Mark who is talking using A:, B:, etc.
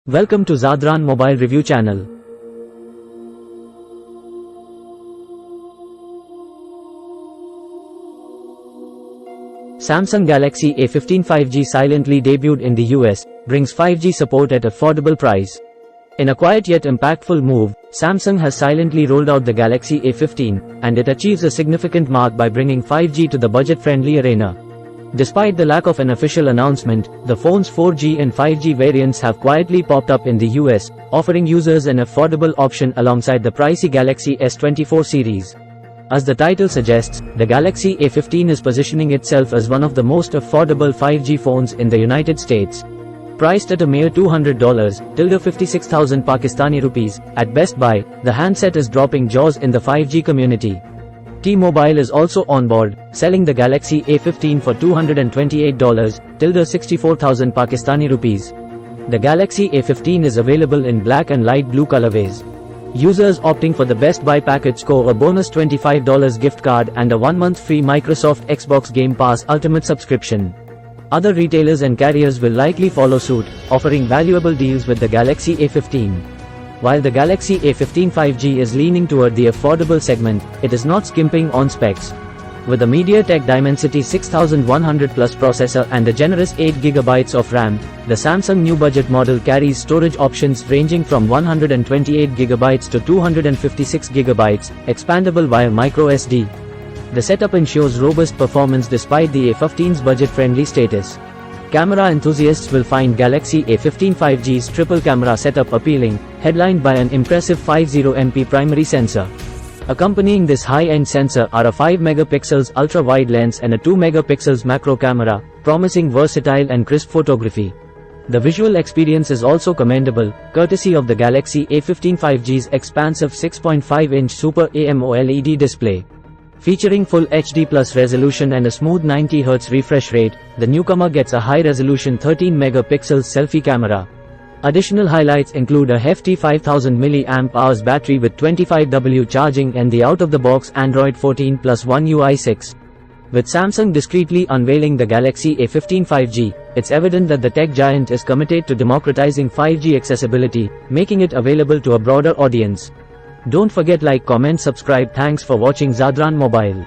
A: Welcome to Zadran Mobile Review Channel. Samsung Galaxy A15 5G silently debuted in the US, brings 5G support at affordable price. In a quiet yet impactful move, Samsung has silently rolled out the Galaxy A15, and it achieves a significant mark by bringing 5G to the budget-friendly arena. Despite the lack of an official announcement, the phone's 4G and 5G variants have quietly popped up in the US, offering users an affordable option alongside the pricey Galaxy S24 series. As the title suggests, the Galaxy A15 is positioning itself as one of the most affordable 5G phones in the United States. Priced at a mere $200, 56,000 Pakistani rupees, at Best Buy, the handset is dropping jaws in the 5G community. T-Mobile is also on board, selling the Galaxy A15 for $228, 64,000 Pakistani rupees. The Galaxy A15 is available in black and light blue colorways. Users opting for the Best Buy package score a bonus $25 gift card and a 1-month free Microsoft Xbox Game Pass Ultimate subscription. Other retailers and carriers will likely follow suit, offering valuable deals with the Galaxy A15. While the Galaxy A15 5G is leaning toward the affordable segment, it is not skimping on specs. With a MediaTek Dimensity 6100 Plus processor and a generous 8GB of RAM, the Samsung new budget model carries storage options ranging from 128GB to 256GB, expandable via microSD. The setup ensures robust performance despite the A15's budget-friendly status. Camera enthusiasts will find Galaxy A15 5G's triple camera setup appealing, headlined by an impressive 50MP primary sensor. Accompanying this high-end sensor are a 5MP ultra-wide lens and a 2MP macro camera, promising versatile and crisp photography. The visual experience is also commendable, courtesy of the Galaxy A15 5G's expansive 6.5-inch Super AMOLED display. Featuring full HD Plus resolution and a smooth 90Hz refresh rate, the newcomer gets a high-resolution 13MP selfie camera. Additional highlights include a hefty 5000 mAh battery with 25W charging and the out-of-the-box Android 14 plus One UI 6. With Samsung discreetly unveiling the Galaxy A15 5G, it's evident that the tech giant is committed to democratizing 5G accessibility, making it available to a broader audience. Don't forget like, comment, subscribe. Thanks for watching Zadran Mobile.